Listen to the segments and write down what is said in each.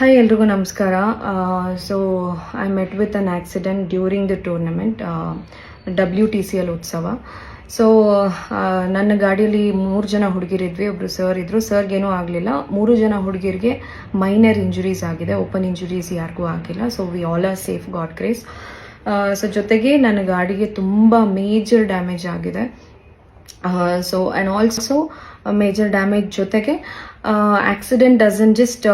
Hi, ಎಲ್ರಿಗೂ ನಮಸ್ಕಾರ. So I met with an accident during the tournament, WTCL ಉತ್ಸವ. So ನನ್ನ ಗಾಡಿಯಲ್ಲಿ 3 ಜನ ಹುಡುಗಿರಿದ್ವಿ. ಒಬ್ರು ಸರ್ ಇದ್ರು. ಸರ್ಗೇನೂ ಆಗಲಿಲ್ಲ. 3 ಜನ ಹುಡುಗಿರಿಗೆ ಮೈನರ್ ಇಂಜುರೀಸ್ ಆಗಿದೆ. ಓಪನ್ ಇಂಜುರೀಸ್ ಯಾರಿಗೂ ಆಗಿಲ್ಲ. So we all are safe, god grace. So ಜೊತೆಗೆ ನನ್ನ ಗಾಡಿಗೆ ತುಂಬ ಮೇಜರ್ ಡ್ಯಾಮೇಜ್ ಆಗಿದೆ. So and also major damage ಜೊತೆಗೆ accident doesn't just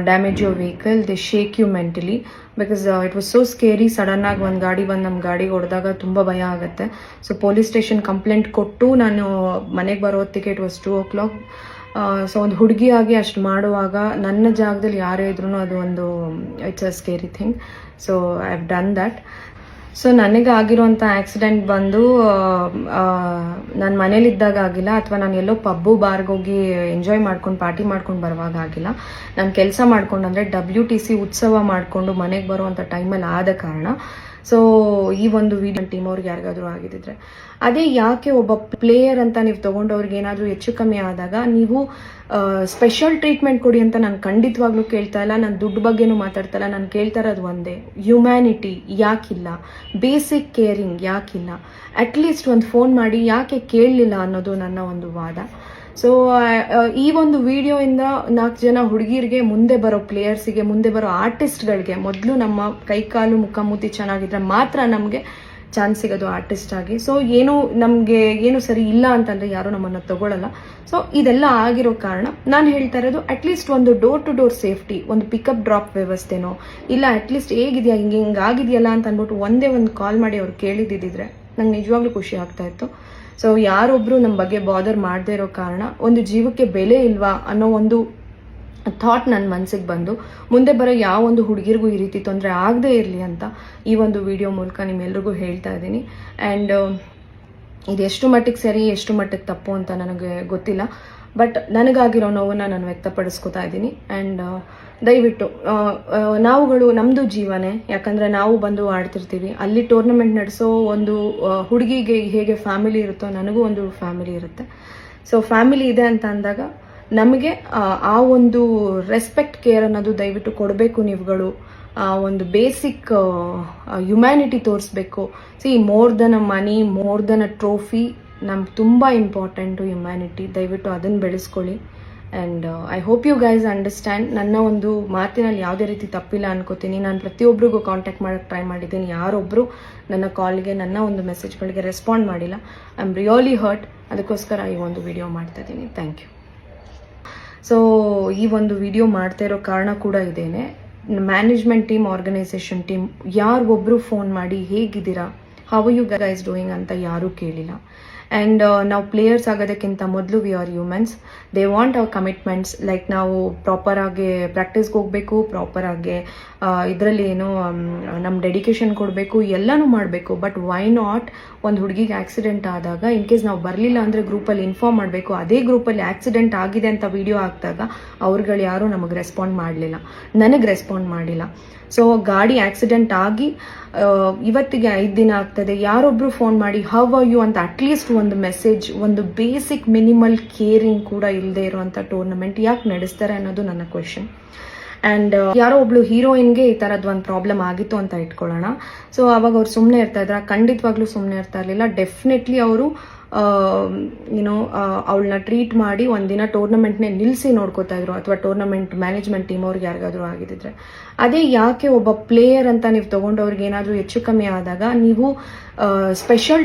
damage your vehicle, they shake you mentally because it was so scary. Sudden ಆಗಿ ಒಂದು ಗಾಡಿ ಬಂದು ನಮ್ಮ ಗಾಡಿಗೆ ಹೊಡೆದಾಗ ತುಂಬ ಭಯ ಆಗುತ್ತೆ. ಸೊ ಪೊಲೀಸ್ ಸ್ಟೇಷನ್ ಕಂಪ್ಲೇಂಟ್ ಕೊಟ್ಟು ನಾನು ಮನೆಗೆ ಬರೋ ಹೊತ್ತಿಗೆ ಇಟ್ ವಾಸ್ 2 o'clock. ಸೊ ಒಂದು ಹುಡುಗಿಯಾಗಿ ಅಷ್ಟು ಮಾಡುವಾಗ ನನ್ನ ಜಾಗದಲ್ಲಿ ಯಾರೇ ಇದ್ರೂ ಅದು ಒಂದು it's a scary thing. So I have done that. So ನನಗೆ ಆಗಿರೋಂಥ ಆಕ್ಸಿಡೆಂಟ್ ಬಂದು ನಾನು ಮನೇಲಿದ್ದಾಗ ಆಗಿಲ್ಲ, ಅಥವಾ ನಾನು ಎಲ್ಲೋ ಪಬ್ಬು ಬಾರ್ಗೆ ಹೋಗಿ ಎಂಜಾಯ್ ಮಾಡ್ಕೊಂಡು ಪಾರ್ಟಿ ಮಾಡ್ಕೊಂಡು ಬರುವಾಗ ಆಗಿಲ್ಲ. ನಾನು ಕೆಲಸ ಮಾಡ್ಕೊಂಡು ಅಂದರೆ WTC ಉತ್ಸವ ಮಾಡಿಕೊಂಡು ಮನೆಗೆ ಬರುವಂಥ ಟೈಮಲ್ಲಿ ಆದ ಕಾರಣ. ಸೊ ಈ ಒಂದು ವಿಡಿಯೋ ಟೀಮ್ ಅವ್ರಿಗೆ ಯಾರಿಗಾದ್ರೂ ಆಗಿದ್ದಿದ್ರೆ, ಅದೇ ಯಾಕೆ ಒಬ್ಬ ಪ್ಲೇಯರ್ ಅಂತ ನೀವು ತೊಗೊಂಡವ್ರಿಗೆ ಏನಾದರೂ ಹೆಚ್ಚು ಕಮ್ಮಿ ಆದಾಗ ನೀವು ಸ್ಪೆಷಲ್ ಟ್ರೀಟ್ಮೆಂಟ್ ಕೊಡಿ ಅಂತ ನಾನು ಖಂಡಿತವಾಗ್ಲೂ ಕೇಳ್ತಾ ಇಲ್ಲ. ನಾನು ದುಡ್ಡು ಬಗ್ಗೆನೂ ಮಾತಾಡ್ತಾ ಇಲ್ಲ. ನಾನು ಕೇಳ್ತಾ ಇರೋದು ಒಂದೇ, ಹ್ಯುಮ್ಯಾನಿಟಿ ಯಾಕಿಲ್ಲ, ಬೇಸಿಕ್ ಕೇರಿಂಗ್ ಯಾಕಿಲ್ಲ, ಅಟ್ಲೀಸ್ಟ್ ಒಂದು ಫೋನ್ ಮಾಡಿ ಯಾಕೆ ಕೇಳಲಿಲ್ಲ ಅನ್ನೋದು ನನ್ನ ಒಂದು ವಾದ. ಸೊ ಈ ಒಂದು ವಿಡಿಯೋಯಿಂದ 4 ಜನ ಹುಡುಗಿರಿಗೆ, ಮುಂದೆ ಬರೋ ಪ್ಲೇಯರ್ಸಿಗೆ, ಮುಂದೆ ಬರೋ ಆರ್ಟಿಸ್ಟ್ಗಳಿಗೆ, ಮೊದಲು ನಮ್ಮ ಕೈಕಾಲು ಮುಖ ಮೂತಿ ಚೆನ್ನಾಗಿದ್ರೆ ಮಾತ್ರ ನಮಗೆ ಚಾನ್ಸ್ ಸಿಗೋದು ಆರ್ಟಿಸ್ಟ್ ಆಗಿ. ಸೊ ನಮಗೆ ಏನು ಸರಿ ಇಲ್ಲ ಅಂತಂದರೆ ಯಾರೂ ನಮ್ಮನ್ನು ತಗೊಳ್ಳಲ್ಲ. ಸೊ ಇದೆಲ್ಲ ಆಗಿರೋ ಕಾರಣ ನಾನು ಹೇಳ್ತಾ ಇರೋದು, ಅಟ್ಲೀಸ್ಟ್ ಒಂದು ಡೋರ್ ಟು ಡೋರ್ ಸೇಫ್ಟಿ, ಒಂದು ಪಿಕಪ್ ಡ್ರಾಪ್ ವ್ಯವಸ್ಥೆನೋ ಇಲ್ಲ, ಅಟ್ಲೀಸ್ಟ್ ಹೇಗಿದೆಯಾ ಹಿಂಗಾಗಿದೆಯಲ್ಲ ಅಂತ ಅಂದ್ಬಿಟ್ಟು ಒಂದೇ ಒಂದು ಕಾಲ್ ಮಾಡಿ ಅವ್ರು ಕೇಳಿದ್ದಿದ್ರೆ ನಂಗೆ ನಿಜವಾಗ್ಲೂ ಖುಷಿ ಆಗ್ತಾ ಇತ್ತು. ಸೊ ಯಾರೊಬ್ರು ನಮ್ಮ ಬಗ್ಗೆ ಬಾದರ್ ಮಾಡದೇ ಇರೋ ಕಾರಣ ಒಂದು ಜೀವಕ್ಕೆ ಬೆಲೆ ಇಲ್ವಾ ಅನ್ನೋ ಒಂದು ಥಾಟ್ ನನ್ನ ಮನಸ್ಸಿಗೆ ಬಂದು, ಮುಂದೆ ಬರೋ ಯಾವ ಒಂದು ಹುಡುಗಿರಿಗೂ ಈ ರೀತಿ ತೊಂದರೆ ಆಗದೇ ಇರಲಿ ಅಂತ ಈ ಒಂದು ವಿಡಿಯೋ ಮೂಲಕ ನಿಮ್ಮೆಲ್ರಿಗೂ ಹೇಳ್ತಾ ಇದ್ದೀನಿ. ಆ್ಯಂಡ್ ಇದು ಎಷ್ಟು ಮಟ್ಟಿಗೆ ಸರಿ, ಎಷ್ಟು ಮಟ್ಟಿಗೆ ತಪ್ಪು ಅಂತ ನನಗೆ ಗೊತ್ತಿಲ್ಲ. ಬಟ್ ನನಗಾಗಿರೋ ನೋವನ್ನು ನಾನು ವ್ಯಕ್ತಪಡಿಸ್ಕೊತಾ ಇದ್ದೀನಿ. ಆ್ಯಂಡ್ ದಯವಿಟ್ಟು ನಾವುಗಳು ನಮ್ಮದು ಜೀವನೇ, ಯಾಕಂದರೆ ನಾವು ಬಂದು ಆಡ್ತಿರ್ತೀವಿ. ಅಲ್ಲಿ ಟೂರ್ನಮೆಂಟ್ ನಡೆಸೋ ಒಂದು ಹುಡುಗಿಗೆ ಹೇಗೆ ಫ್ಯಾಮಿಲಿ ಇರುತ್ತೋ ನನಗೂ ಒಂದು ಫ್ಯಾಮಿಲಿ ಇರುತ್ತೆ. ಸೊ ಫ್ಯಾಮಿಲಿ ಇದೆ ಅಂತ ಅಂದಾಗ ನಮಗೆ ಆ ಒಂದು ರೆಸ್ಪೆಕ್ಟ್, ಕೇರ್ ಅನ್ನೋದು ದಯವಿಟ್ಟು ಕೊಡಬೇಕು ನೀವುಗಳು. ಒಂದು ಬೇಸಿಕ್ ಹ್ಯುಮ್ಯಾನಿಟಿ ತೋರಿಸ್ಬೇಕು. More than a money, more than a trophy, ನಮ್ಗೆ ತುಂಬ ಇಂಪಾರ್ಟೆಂಟು ಹ್ಯುಮ್ಯಾನಿಟಿ. ದಯವಿಟ್ಟು ಅದನ್ನು ಬೆಳೆಸ್ಕೊಳ್ಳಿ. And I hope you guys understand. ನನ್ನ ಒಂದು ಮಾತಿನಲ್ಲಿ ಯಾವುದೇ ರೀತಿ ತಪ್ಪಿಲ್ಲ ಅನ್ಕೋತೀನಿ. ನಾನು ಪ್ರತಿಯೊಬ್ಬರಿಗೂ ಕಾಂಟ್ಯಾಕ್ಟ್ ಮಾಡೋಕ್ಕೆ ಟ್ರೈ ಮಾಡಿದ್ದೀನಿ. ಯಾರೊಬ್ಬರು ನನ್ನ ಕಾಲ್ಗೆ, ನನ್ನ ಒಂದು ಮೆಸೇಜ್ಗಳಿಗೆ ರೆಸ್ಪಾಂಡ್ ಮಾಡಿಲ್ಲ. I am really hurt. ಅದಕ್ಕೋಸ್ಕರ ಈ ಒಂದು ವಿಡಿಯೋ ಮಾಡ್ತಾ ಇದ್ದೀನಿ. Thank you. ಸೊ ಈ ಒಂದು ವಿಡಿಯೋ ಮಾಡ್ತಾ ಇರೋ ಕಾರಣ ಕೂಡ ಇದೇನೆ, ಮ್ಯಾನೇಜ್ಮೆಂಟ್ ಟೀಮ್, ಆರ್ಗನೈಸೇಷನ್ ಟೀಮ್ ಯಾರಿಗೊಬ್ಬರು ಫೋನ್ ಮಾಡಿ ಹೇಗಿದ್ದೀರಾ, ಹೌ ಯು ಗೈಸ್ ಡೂಯಿಂಗ್ ಅಂತ ಯಾರೂ ಕೇಳಿಲ್ಲ. ಆ್ಯಂಡ್ ನಾವು ಪ್ಲೇಯರ್ಸ್ ಆಗೋದಕ್ಕಿಂತ ಮೊದಲು we are humans. They want our commitments. Like ನಾವು ಪ್ರಾಪರಾಗಿ ಪ್ರಾಕ್ಟೀಸ್ಗೆ ಹೋಗಬೇಕು, ಪ್ರಾಪರಾಗಿ ಇದರಲ್ಲಿ ನಮ್ಮ ಡೆಡಿಕೇಶನ್ ಕೊಡಬೇಕು, ಎಲ್ಲನೂ ಮಾಡಬೇಕು. ಬಟ್ ವೈ ನಾಟ್ ಒಂದು ಹುಡುಗಿಗೆ ಆಕ್ಸಿಡೆಂಟ್ ಆದಾಗ ಇನ್ ಕೇಸ್ ನಾವು ಬರಲಿಲ್ಲ ಅಂದರೆ ಗ್ರೂಪಲ್ಲಿ ಇನ್ಫಾರ್ಮ್ ಮಾಡಬೇಕು. ಅದೇ ಗ್ರೂಪಲ್ಲಿ ಆಕ್ಸಿಡೆಂಟ್ ಆಗಿದೆ ಅಂತ ವಿಡಿಯೋ ಹಾಕಿದಾಗ ಅವ್ರುಗಳು ಯಾರೂ ನಮಗೆ ರೆಸ್ಪಾಂಡ್ ಮಾಡಲಿಲ್ಲ, ನನಗೆ ರೆಸ್ಪಾಂಡ್ ಮಾಡಿಲ್ಲ. ಸೊ ಗಾಡಿ ಆಕ್ಸಿಡೆಂಟ್ ಆಗಿ ಇವತ್ತಿಗೆ 5 ದಿನ ಆಗ್ತದೆ. ಯಾರೊಬ್ಬರು ಫೋನ್ ಮಾಡಿ ಹೌ ಆರ್ ಯು ಅಂತ ಅಟ್ಲೀಸ್ಟ್ ಒಂದು ಮೆಸೇಜ್, ಒಂದು ಬೇಸಿಕ್ ಮಿನಿಮಲ್ ಕೇರಿಂಗ್ ಕೂಡ ಇಲ್ಲದೆ ಇರುವಂಥ ಟೂರ್ನಮೆಂಟ್ ಯಾಕೆ ನಡೆಸ್ತಾರೆ ಅನ್ನೋದು ನನ್ನ ಕ್ವೆಶನ್. ಆ್ಯಂಡ್ ಯಾರೋ ಒಬ್ಳು ಹೀರೋಯಿನ್ಗೆ ಈ ಥರದ್ದು ಒಂದು ಪ್ರಾಬ್ಲಮ್ ಆಗಿತ್ತು ಅಂತ ಇಟ್ಕೊಳ್ಳೋಣ. ಸೊ ಅವಾಗ ಅವ್ರು ಸುಮ್ಮನೆ ಇರ್ತಾ ಇದ್ರ? ಖಂಡಿತವಾಗ್ಲೂ ಸುಮ್ಮನೆ ಇರ್ತಾ ಇರಲಿಲ್ಲ. ಡೆಫಿನೆಟ್ಲಿ ಅವರು ಅವಳನ್ನ ಟ್ರೀಟ್ ಮಾಡಿ ಒಂದಿನ ಟೂರ್ನಮೆಂಟ್ನೇ ನಿಲ್ಲಿಸಿ ನೋಡ್ಕೋತಾ ಇದ್ರು, ಅಥವಾ ಟೂರ್ನಮೆಂಟ್ ಮ್ಯಾನೇಜ್ಮೆಂಟ್ ಟೀಮ್ ಅವ್ರಿಗೆ ಯಾರಿಗಾದ್ರೂ ಆಗಿದ್ದಿದ್ರೆ. ಅದೇ ಯಾಕೆ ಒಬ್ಬ ಪ್ಲೇಯರ್ ಅಂತ ನೀವು ತೊಗೊಂಡವ್ರಿಗೆ ಏನಾದರೂ ಹೆಚ್ಚು ಕಮ್ಮಿ ಆದಾಗ ನೀವು ಸ್ಪೆಷಲ್